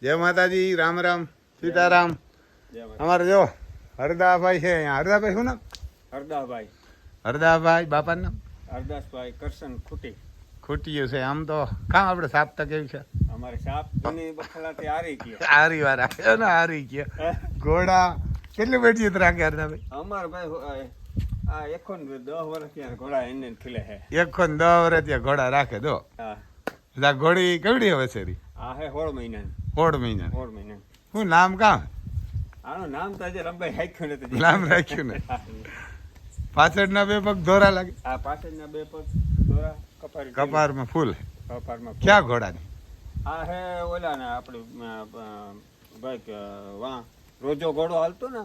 જય માતાજી, રામ રામ, સીતારામ. અમારે જો હરદાભાઈ છે અહીંયા. હરદાભાઈ શું નામ? હરદાભાઈ. હરદાભાઈ બાપાનું નામ? હરદાસભાઈ કરશન ખૂટી. ખૂટ્યું છે આમ તો. કામ આપણે સાપ તો કેવી છે અમારે સાપ જૂની બખલાથી હારી ગયા. હારી વાર આવ્યો ને હારી ગયા. ઘોડા કેટલી બેઠી રાખે હરદાભાઈ? અમારે ભાઈ આ 10 વર્ષ ત્યાં ઘોડા એને ખીલે છે. 10 વર્ષ ત્યાં ઘોડા રાખે દો. હા ઘોડી કેવડી હવે શેરી? આ હે 16 મહિના. 16 મહિના. 16 મહિના. શું નામ કામ? આનું નામ તો હજી રંબાઈ રાખ્યું નથી. નામ રાખ્યું ને. પાછળના 2 પગ ધોરા લાગે. આ પાછળના 2 પગ દોરા કપારી. કપારમાં ફૂલ. કપારમાં ક્યાં ઘોડાની? આ હે ઓલા ને આપણે ભાઈ વાહ રોજો ઘોડો હાલતો ને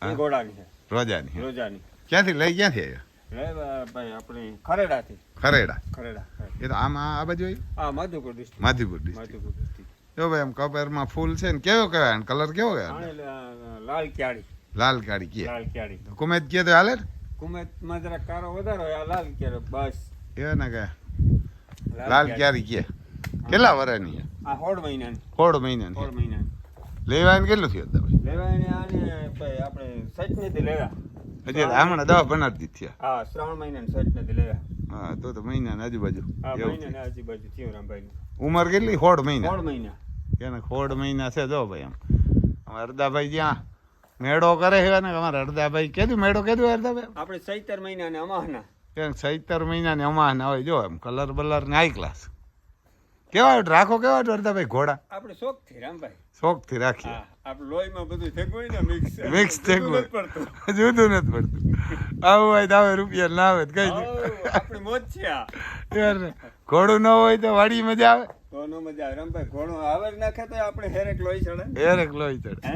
એ ઘોડાની છે. રોજાની. રોજાની. ક્યાંથી લઈ ક્યાંથી આવ્યા? ભાઈ આપણી ખરેડાથી. ખરેડા. ખરેડા. એ તો આમ આ બાજુ આવ્યું? આ Madhupur district. Madhipur district. Madhupur district. જો ભાઈ આમ કપરમાં ફૂલ છે ને કેવો કહેવાય? કલર કેવો કહેવાય? આને લાલ ક્યાડી. લાલ કાળી કે લાલ ક્યાડી. કુમેત કે તો હાલે ને? કુમેતમાં જરા કારો વધારો હોય, આ લાલ ક્યારે બસ. એ ને કે લાલ ક્યારી કે કેટલા વર્ષની છે? આ 16 મહિનાની. 16 મહિનાની. 16 મહિનાની. લેવાનું કેટલું થયું તમે? લેવાય ને આને ભાઈ આપણે સચ નથી લેવા. હજી હમણાં 10-15 દી થયા. હા 3 મહિનાની સચ નથી લેવા. હા તો મહિનાની આજુબાજુ. આ એવું મહિનાની આજુબાજુ થયું રામભાઈ. ઉંમર કેટલી? 16 મહિના. 16 મહિના. એને 16 મહિના છે. જો ભાઈ આમ હરદાભાઈ જ્યાં મેળો કરે છે ને અમારે હરદાભાઈ કીધું મેળો કીધું હરદાભાઈ આપણે 17 મહિનાને અમાહના. 17 મહિનાની અમાન હોય. જો એમ કલર બલર ને હાઈ ક્લાસ કેવા રાખો કેવા હરદાભાઈ ઘોડા? આપણે શોખથી રામભાઈ. શોખથી રાખીએ. હા આપણે લોહીમાં બધું થેગું હોય ને મિક્સ. મિક્સ થેગું હોય. પડતું. જુદું નથી પડતું. આવું હોય તો આવે રૂપિયા ના આવે તો કઈ આપણી મોજ છે આ. યાર ઘોડું ન હોય તો વાડી મજા આવે. ઘોડો મજા આવે રામભાઈ. ઘોડો આવે નાખે તો આપણે હેરેક લોહી ચડે. હેરેક લોહી ચડે. હે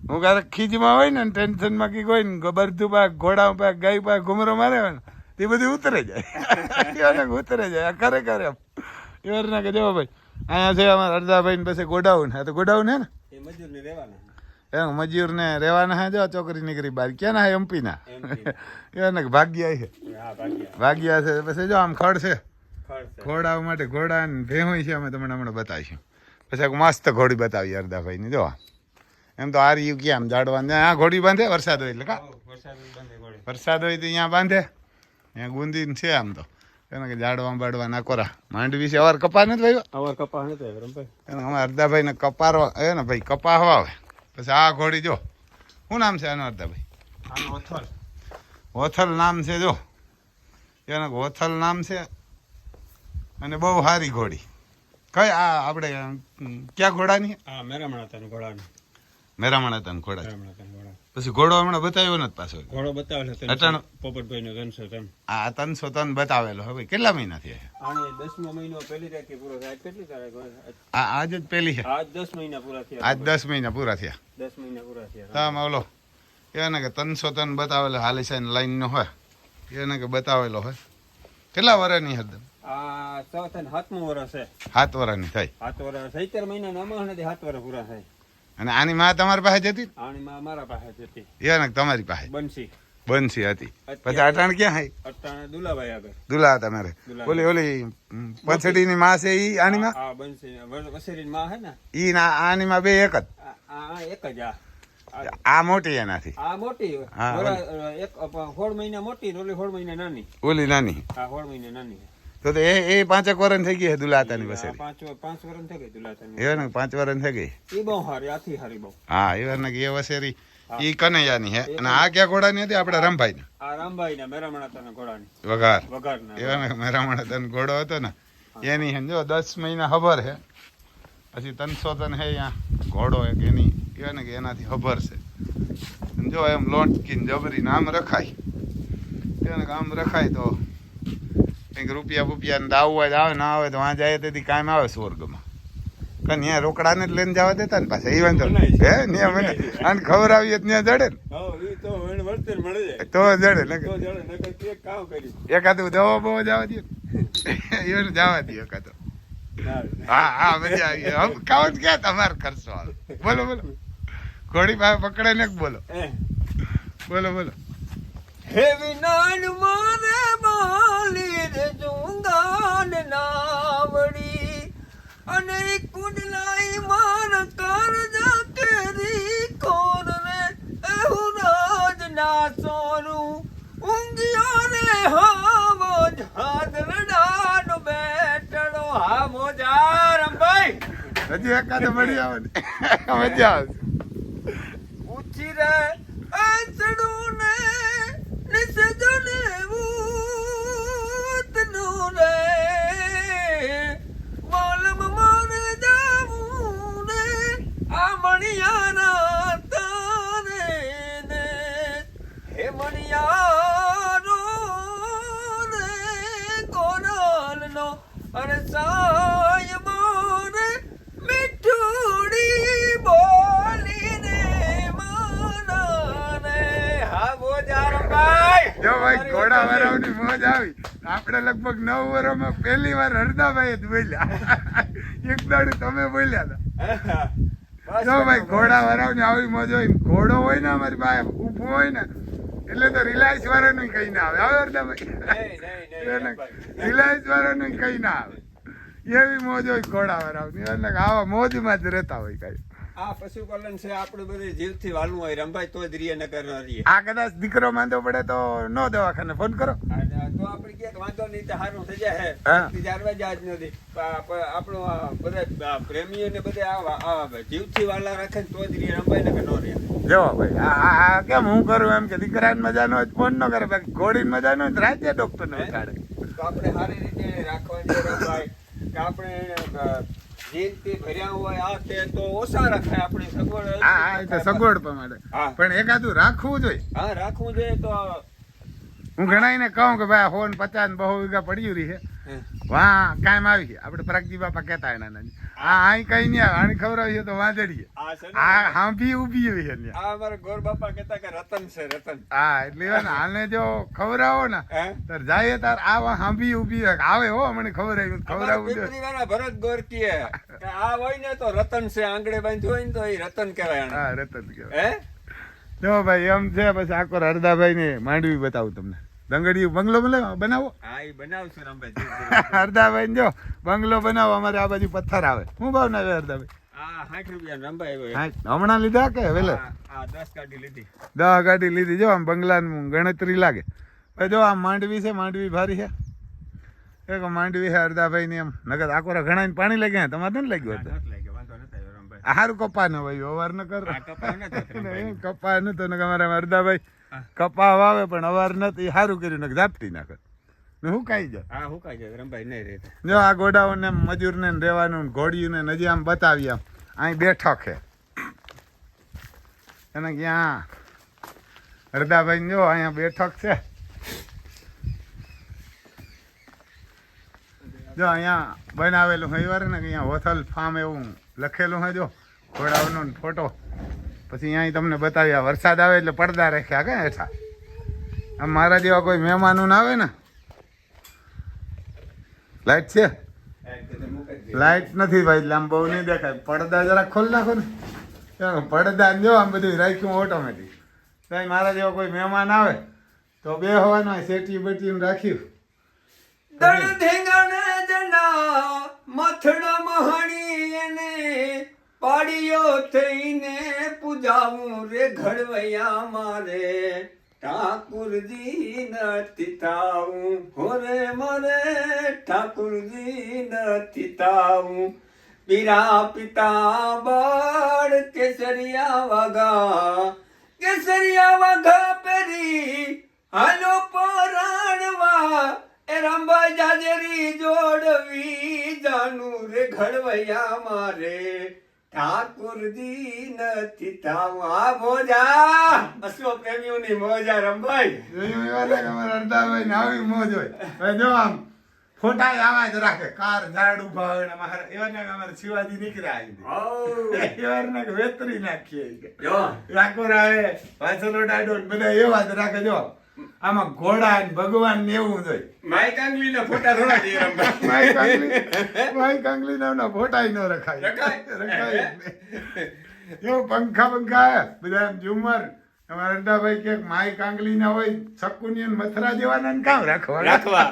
હું ક્યારેક ખીજમાં હોય ને ટેન્શનમાં કઈ હોય ને બધું પાક ઘોડા પાક ગાય પાક ઘુમરો મારે હોય ને તે બધું ઉતરે જાય. ઉતરે જાય ખરેખર એમ. એવાર ના કે જો ભાઈ અહીંયા છે અમારા હરદાભાઈ ને પછી ગોડાઉન. હા તો ગોડાઉન હે ને એ મજૂરને રહેવાના. એમ મજૂર ને રહેવાના હે. જો છોકરી નીકળી બહાર ક્યાં ના એમપી ના એવા ભાગ્યા છે. હા ભાગ્યા. ભાગ્યા છે. પછી જો આમ ખડ છે ખર્ચ. ઘોડા માટે. ઘોડા ને ભેહું છે. અમે તમને હમણાં બતાવીશું. પછી એક મસ્ત ઘોડી બતાવી હરદાભાઈ ની. જો એમ તો આ રહ્યું ક્યાં આમ જાડવા આ ઘોડી બાંધે વરસાદ હોય એટલે. કા વરસાદ હોય તો અહીંયા બાંધે. અહીંયા ગુંદી છે આમ તો એને કે જાડવા બાડવા ના કોરા માંડવી છે. અવાર કપા નથી ભાઈ? અવાર કપા નથી રમભાઈ. એને અમારે હરદાભાઈ ને કપારો એ ને ભાઈ કપા વાવે. પછી આ ઘોડી જો શું નામ છે આનું હરદાભાઈ? આનો ઓથલ. ઓથલ નામ છે. જો એને ઓથલ નામ છે અને બહુ સારી ઘોડી. કઈ આ આપણે ક્યાં ઘોડાની? આ મેરામણા હતા ઘોડાનો. મેરામણ હતા ને ઘોડા. મેરામણા હતા ઘોડા. પછી ઘોડો હમણાં બતાવ્યો નથી પાછો. ઘોડો બતાવેલો હતો અટાણો પોપટભાઈ નો 303. આ 303 બતાવેલો. હવે કેટલા મહિના થયા? આને 10મો મહિનો પહેલી તારીખે પૂરો થાય. કેટલી તારીખ? આજ જ પેલી છે. આજ 10 મહિના પૂરા થયા. આજ 10 મહિના પૂરા થયા. 10 મહિના પૂરા થયા. તામ ઓલો એને કે 303 બતાવેલો હાલી સાઈન લાઈન નો હોય એને કે બતાવેલો હોય. કેટલા વર્ષની હદમ? આ 7મું વર્ષ છે. 7 વર્ષની થઈ. 7 વર્ષ. 17 મહિના ના અમાહ નથી 7 વર્ષ પૂરા થાય. અને આની માં તમારી પાસે જતી? આની માં મારા પાસે જ હતી. એને તમારી પાસે બંસી. બંસી હતી. પછી અટાણ ક્યાં hay? અટાણે દુલાભાઈ આગળ. દુલા તમારે ઓલી ઓલી પછડીની માં છે ઈ આની માં? આ બંસી વસેરીની માં હે ને ઈ ના આની માં બે એક જ? આ એક જ. આ મોટી એનાથી. આ મોટી. એક 16 મહિના મોટી ઓલી 16 મહિના નાની. ઓલી નાની. આ 16 મહિના નાની. તો એ 5 વર્ષ થઈ ગઈ દુલાતાની વસેરી. 5 વર્ષ થઈ ગઈ દુલાતાની. એ ને 5 વર્ષ થઈ ગઈ. ઈ બહુ હારી. આથી હારી બહુ. હા એ ને એ વસેરી ઈ કનૈયાની હે. અને આ ક્યાં ઘોડાની હતી? આપણે રામભાઈ ની. આ રામભાઈ ના મેરામણાતાના ઘોડાની. વઘાર. વઘારના. એ ને મેરામણાતાનો ઘોડો હતો ને એની હે. જો 10 મહિના ખબર હે. પછી 303 હે અહીંયા ઘોડો એક એની એ ને કે એનાથી ખબર છે. જો એમ લોટકીને જબરીને આમ રખાય. એને આમ રખાય તો કંઈક રૂપિયા ને દાવ હોય આવે ના આવે તો વાં જાય તેથી કાયમ આવે સ્વર્ગમાં. કારણ ત્યાં રોકડાને જ લઈને જવા દેતા ને પાછા એ વાંધો હે ત્યાં મને આને ખબર આવી ત્યાં જડે ને તો જડે ને કામ કરી એકાદું દવા બહુ જવા દે એને જવા દે એકાદું. હા હા મજા આવી. કાવત ક્યાં તમારે ખર્ચો આવે? બોલો બોલો. ઘોડી પાસે પકડે ને બોલો બોલો બોલો. હે વિનાન મારે માલી રે જુંગાન નાવડી અને કુંડલાઈ માર કારજા કેરી કોર રે એવું રાજ ના સોરું ઊંઘ્યો રે હાવો ઝાદરડાનો બેટડો હા મોજા રંભાઈ હજી એકાદ મળી આવે ને મજા આવશે. ઉછી રે આસડું ને નિસજને ભૂતનું રે વાલમ મારે જાવું ને આ મણિયાના તારે ને હે મણિયારો રે કોરલનો અરે સાય મોરે મીઠુડી બોલીને માનાને હા બોજારભાઈ જો ભાઈ ઘોડા વરાવની મોજ આવી. આપણે લગભગ 9 વર્ષમાં પહેલી વાર હરદાભાઈ જ બોલ્યા. એક દાડું તમે બોલ્યા હતા. જો ભાઈ ઘોડા વરાવની આવી મોજ હોય. ઘોડો હોય ને અમારી પાસે ઊભો હોય ને એટલે તો રિલાયન્સ વાળાનું કઈ ના આવે. આવે હરદાભાઈ રિલાયન્સ વાળાનું કઈ ના આવે. એવી મોજ હોય ઘોડા વરાવની. એટલે આવા મોજમાં જ રહેતા હોય કઈ. આ પશુપાલન છે આપણે બધે જીવથી વાલું હોય રંભાઈ તો જ રીએ નકર ન રીએ. આ કદાચ દીકરો માંદો પડે તો નો દવાખાને ફોન કરો. અને તો આપણે ક્યાંક વાંધો નહીં તો સારું થઈ જાય હા. જાણવા જ નથી આપણો બધા પ્રેમીઓને બધે આ જીવથી વાલા રાખે ને તો જ રીએ રંભાઈ નકર ન રીએ. જો ભાઈ આ કેમ હું કરું એમ કે દીકરાને મજા ન હોય તો ફોન ન કરે. બાકી ઘોડીને મજા ન હોય તો રાતે ડોક્ટરને ઉતાડે. તો આપણે સારી રીતે રાખવાની રંભાઈ કે આપણે જીવથી ભર્યા હોય આ તે તો ઓછા રખાય આપણે સગવડ. હા એ તો સગવડ પ્રમાણે. હા. પણ એકાદું રાખવું જોઈએ. હા રાખવું જોઈએ તો હું ઘણાઈને કહું કે ભાઈ ફોન 50 ને 100 વીઘા પડ્યું રહી છે વાહ કાયમ આવી છે. આપણે પરાગજી બાપા કહેતા એના નાની આ અહીં કઈ નહીં આવે. આને ખવડાવીએ તો વાંદડીએ આ છે ને આ હાંભી ઊભી હોય છે ત્યાં. આ અમારા ગોર બાપા કહેતા કે રતન છે રતન. હા એટલે એવું ને આને જો ખવડાવો ને હે ત્યારે જાય તાર આ હાંભી ઊભી હોય. આવે હો મને ખવડાવ્યું ખવડાવવું જોઈએ. પીપળીવાળા ભરત ગોરકીએ કે આ હોય ને તો રતન છે આંગળે બાંધ્યું હોય ને તો એ રતન કહેવાય આને. હા રતન કહેવાય. હે જો ભાઈ એમ છે. પછી આખો હરદાભાઈ ને માંડવી બતાવું તમને. દંગડી બંગલો બનાવો. હા એ બનાવશું રંભાઈ. હરદાભાઈ ને જો બંગલો બનાવો. અમારે આ બાજુ પથ્થર આવે. શું ભાવ ના આવે હરદાભાઈ? આ 60 રૂપિયા રંભાઈ હોય. હા, હમણાં લીધા કે વેલે? આ 10 ગાડી લીધી. 10 ગાડી લીધી. જો આમ બંગલાની ગણતરી લાગે. હવે જો આમ માંડવી છે. માંડવી ભારી છે. એક માંડવી છે હરદાભાઈ ની. એમ નગર આકોરા ઘણા પાણી લાગ્યા. તમારે નથી લાગ્યું હતું? નથી લાગ્યો વાંધો નથી આવ્યો રંભાઈ. સારું કપા ન ભાઈ અવાર ન કર. આ કપા નથી રંભાઈ. કપા નતો ને અમારા હરદાભાઈ કપા વાવે પણ અવાર નથી. સારું કર્યું ને ઝાપટી નાખે ને હું કાઈ જાય. હા હું કાઈ જાય રંભાઈ નહીં રહેતા. જો આ ગોડાઓને મજૂરને રહેવાનું ઘોડિયું ને નજી આમ બતાવી આમ અહીં બેઠક છે એને ક્યાં હરદાભાઈ જો અહીંયા બેઠક છે. જો અહીંયા બનાવેલું હોય વાર ને કે અહીંયા હોથલ ફાર્મ એવું લખેલું હોય. જો ઘોડાઓનો ફોટો. પછી અહીં તમને બતાવ્યા વરસાદ આવે એટલે પડદા રાખ્યા કે હેઠા. આમ મારા જેવા કોઈ મહેમાનો ના આવે ને. લાઈટ છે? લાઈટ નથી ભાઈ એટલે આમ બહુ નહીં દેખાય. પડદા જરા ખોલ નાખો ને. પડદા જો આમ બધું રાખ્યું ઓટોમેટિક. તો મારા જેવા કોઈ મહેમાન આવે તો બે હોવાનો શેટી બેટી રાખ્યું. દળ ધેંગાણે જના મથડા મહાણી એને પાડીયો થઈને પૂજાવું રે ઘડવૈયા મારે ઠાકુરજી નથી થાવું હોરે મારે ઠાકુરજી નથી થાવું પીરા પિતા બળ કેસરિયા વાઘા પેરી હાલો પરાણવા એ રંબા જાજરી જોડવી જાનું રે ઘડવૈયા મારે ઠાકુરજી નથી થાવું આ મોજા અશ્વ પ્રેમીઓની મોજા રંભાઈ. જોયું એવા લાગે અમારા હરદાભાઈ ને આવી મોજ હોય. હવે જો આમ ફોટા આવા જ રાખે. કાર ઝાડ ઉભા હોય ને અમારે એવા ને અમારે શિવાજી નીકળ્યા આવી એવા ને વેતરી નાખીએ. જો રાખો રાહે પાછળનો ડાડો ને બધા એવા જ રાખે. જો આમાં ઘોડા ને ભગવાન ને એવું જોઈએ. માઈ કાંગલી ના ફોટા થોડા દે રંભાઈ. માઈ કાંગલી ના ફોટા ન રખાય. રખાય જો પંખા બધા એમ ઝુમર. અમારા હરદાભાઈ કે માઈ કાંગલી ના હોય શકુની મથરા જેવાના ને કામ રાખવા રાખવા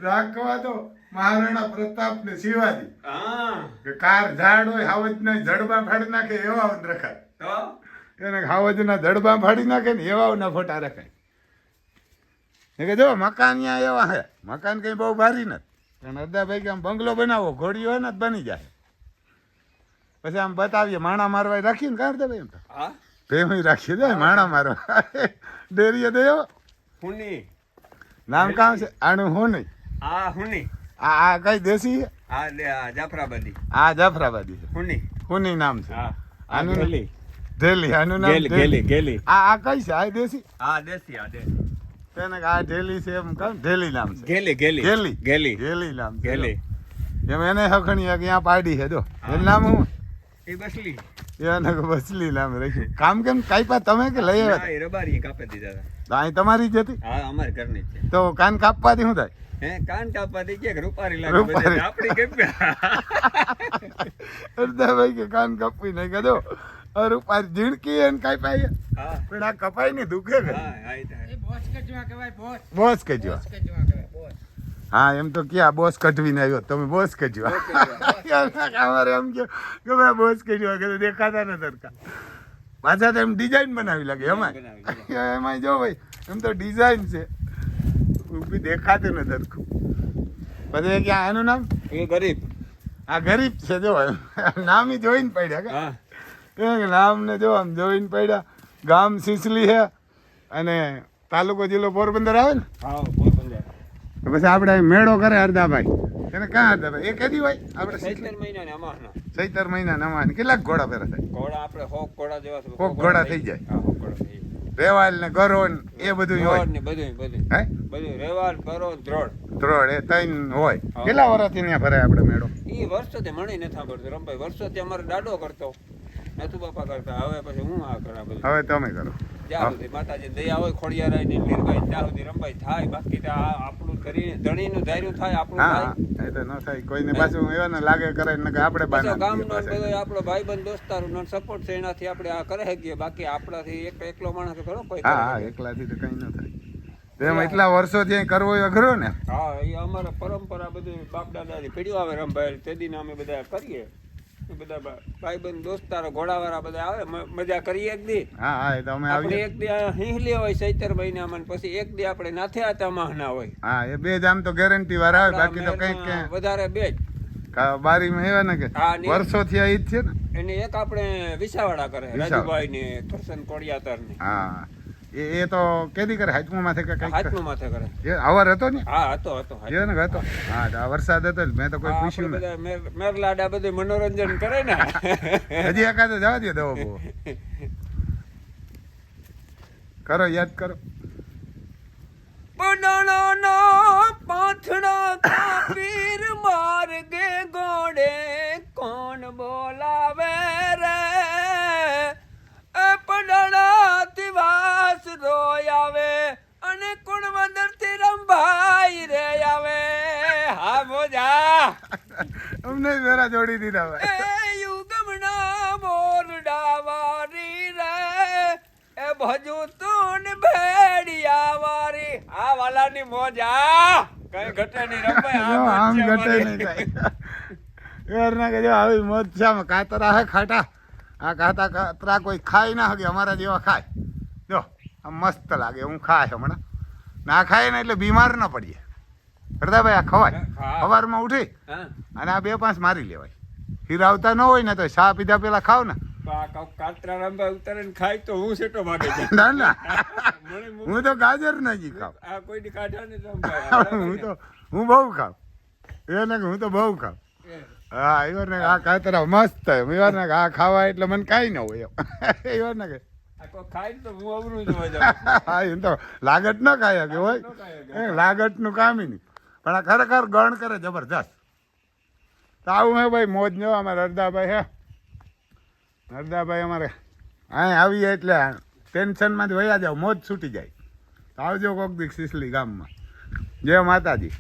રાખવા તો મહારાણા પ્રતાપ ને શિવાજી હા કે કાર ઝાડ હોય હાવજ ના જડબા ફાડી નાખે એવા રખાય. તો એને હાવજ ના જડબા ફાડી નાખે ને એવા ના ફોટા રખાય. એ કે જો મકાન ત્યાં એવા હે, મકાન કઈ બહુ ભારી નથી, પણ અડધાભાઈ કે આમ બંગલો બનાવો ઘોડી હોય ને તો બની જાય. પછી આમ બતાવીએ માણા મારવા રાખીને કાઢ દે ભાઈ એમ તો હા ભેમી રાખી દે માણા મારવા ડેરીએ દે હુની નામ કામ છે આનું હું નહીં આ હુની આ કઈ દેશી છે આ જાફરાબાદી આ જાફરાબાદી છે હુની હુની નામ છે હા આનું ગેલી ઢેલી આનું નામ ગેલી ઢેલી. ગેલી આ કઈ છે આ દેશી આ દેશી આ દેશી તેને આ ઢેલી છે એમ કહું ઢેલી નામ છે ગેલી ગેલી ગેલી ગેલી ગેલી નામ છે ગેલી એમ એને હખણી ત્યાં પાડી છે જો એનું નામ હું એ બસલી એને બસલી નામ રાખ્યું. કામ કેમ કાપ્યા તમે કે લઈ આવ્યા ના, એ રબારી કાપી દીધા હતા. તો અહીં તમારી જ હતી હા અમારે ઘરની જ છે તો કાન કાપવાથી શું થાય? હે કાન કાપવાથી કે રૂપારી લાગે રૂપારી. બધે આપણી કેમ અડધાભાઈ કે કાન કાપવી નહીં કદો રૂપારી ઝીણકી એને કાપ્યા હા પણ આ કપાઈ ને દુખે કે હા હા એ થાય. બોસ કહેજો. હા એમ તો ક્યાં બોસ કઢવીને આવ્યો તમે બોસ કહેજો. અમારે એમ કે ભાઈ બોસ કહેજો કે દેખાતા ને સરખા પાછા તો એમ ડિઝાઇન બનાવી લાગે એમાં એમાં જો ભાઈ એમ તો ડિઝાઇન છે ઊભી દેખાતું ને સરખું. પછી ક્યાં આનું નામ એ ગરીબ આ ગરીબ છે જો નામ જોઈને પડ્યા કે હા નામ ને જો આમ જોઈને પડ્યા. ગામ સિસલી છે અને તાલુકો જિલ્લો પોરબંદર આવે ને હા પોરબંદર તો પછી આપણે અહીં મેળો કરે હરદાભાઈ એને ક્યાં હરદાભાઈ એ કેદી હોય આપણે 17 મહિનાની અમાસનો 17 મહિના નવા કેટલાક ઘોડા પહેરા થાય? ઘોડા આપણે હોક ઘોડા જેવા છે. કોક ઘોડા થઈ જાય. હા હોક ઘોડા થઈ જાય. રેવાલ ને ગરો ને એ બધું હોય ધ્રોડ ને બધું હે બધું રેવાલ કરો દ્રોડ ત્રણ એ ત્રણ હોય. હા. કેટલા વર્ષથી ત્યાં ભરાય આપણે મેળો? ઈ વર્ષોથી મને નથી સાંભળતો રમભાઈ વર્ષોથી અમારે દાડો કરતો નતુ બાપા કરતા હવે પછી હું આ કરા બધું હવે તમે કરો. જ્યાં સુધી માતાજી દયા હોય ખોડિયારાય ને લીરભાઈ ત્યાં સુધી રમભાઈ થાય બાકી તો આ આપણું કરી ધણીનું ધાર્યું થાય આપણું હા થાય હા એ તો ન થાય કોઈને પાછું એવા ને લાગે કરે ને કે આપણે પાછો બાના ગામનો ને બધો આપણો ભાઈબંધ દોસ્તારો સપોર્ટ છે એનાથી આપણે આ કરે શકીએ બાકી આપણાથી એકલો માણસ ખરો કોઈ હા કરે હા શકે? એકલાથી તો કઈ ન થાય. એમ એટલા વર્ષોથી અહીં કરવો એ અઘરો ને. હા એ અમારા પરંપરા બધી બાપ દાદાની પેઢીઓ આવે રમભાઈ તે દીને અમે બધા કરીએ એ બધા ભાઈબંધ દોસ્તારો ઘોડાવાળા બધા આવે મજા કરીએ એક દી હા હા એ તો અમે આપણે આવીએ. એક દી આ હિંહલી હોય 17 મહિનામાં ને પછી એક દી આપણે નાથે આતા માહના હોય હા એ બે જ આમ તો ગેરંટી વાળા આવે બાકી તો કઈક મેરમાં વધારે બે જ બારીમાં એવા ને કે હા, ને- વર્ષોથી આ ઈ જ છે ને. એને એક આપણે વિસાવાડા કરે વિસાવડા. રાજુભાઈ ને કરશન કોડિયાતર ને હા એ તો કેદી કરે હાથમાં માથે કે કઈક હાથનું માથે કરે એ અવાર હતો ને હા હતો હતો એ ને હતો હા તો આ વરસાદ હતો ને મેં તો કોઈ આ પૂછ્યું આપણે ને બધા મેરલાડા બધું મનોરંજન કરે ને હજી એકાદ જવા દે દવો બહુ કરો યાદ કરો. બડાણાનો પાથડા કાપીર માર્ગે ગોડે કોણ બોલાવે રે એ પડાણાથી વાસ રોય આવે અને કુણવંદરથી રંભાઈ રે આવે હા મોજા અમને વેરા જોડી દીધા ભાઈ. એ યુગમના મોરડા વારી રે એ ભજુ તું ભેડિયા વારી આ વાલાની મોજા કઈ ઘટે નહીં રંભાઈ જો આ આમ મોજ છે ઘટે અમારી. નહીં થાય એરના કે જો આવી મોજ છે આમાં કાતરા હે ખાટા આ ખાતા કાતરા કોઈ ખાય ના હગે અમારા જેવા ખાય જો આમ મસ્ત લાગે હું ખાય હમણાં ના ખાય ને એટલે બીમાર ન પડીએ હરદાભાઈ આ ખવાય હા. સવારમાં ઉઠી હા અને આ 2-5 મારી લેવાય. હીરાવતા ન હોય ને તો ચા પીધા પેલા ખાવ ને તો આ કાતરા રંભાઈ ઉતારે ને ખાય તો હું સેટો ભાગે છે ના ના મને હું તો ગાજર નહીં ખાવ આ કોઈની કાઢા ને રંભાઈ હું બહુ ખાવ એને કે હું તો બહુ ખાવ હા એવાર ને આ કાતરા મસ્ત એવાર ને આ ખાવા એટલે મને કાંઈ ન હોય એમ એવાર ને કે આ કોઈ ખાય ને તો હું અવરું જ હોય જાઉં. હા એમ તો લાગત ન ખાય કે હોય લાગતનું કામ નહીં પણ આ ખરેખર ગણ કરે જબરજસ્ત. તો આવું હે ભાઈ મોજ ન અમારે હરદાભાઈ હે હરદાભાઈ અમારે અહીં આવીએ એટલે ટેન્શનમાંથી વયા જાવ મોજ છૂટી જાય. તો આવજો કોક દી સિસલી ગામમાં. જય માતાજી.